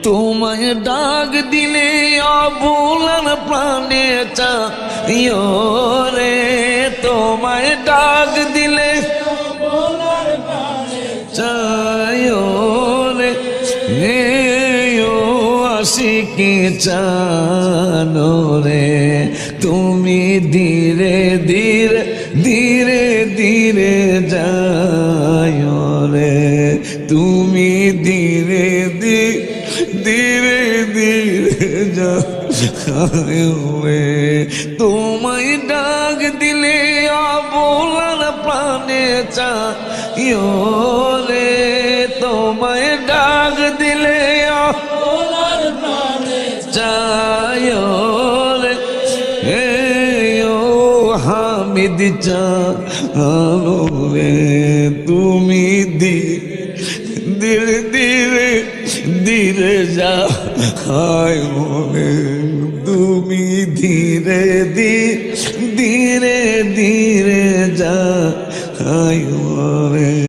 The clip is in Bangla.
তোমায় ডাক দিলে অবুলার প্রাণে চাইও রে, তোমায় ডাক দিলে চাইও রে, আশিকি চানো রে, তুমি ধীরে ধীরে ধীরে ধীরে যাও রে, তুমি ধীরে ধীরে ধীরে ধীরে যাও রে, তোমায় ডাক দিলে অবলার প্রাণে চাইও রে, তোমায় ডাক দিলে অবলার প্রাণে চাইও রে, হামিদ চালো রে, তুমি ধীরে ধীরে ধীরে যাও রে, তুমি ধীরে ধীরে ধীরে যাও রে।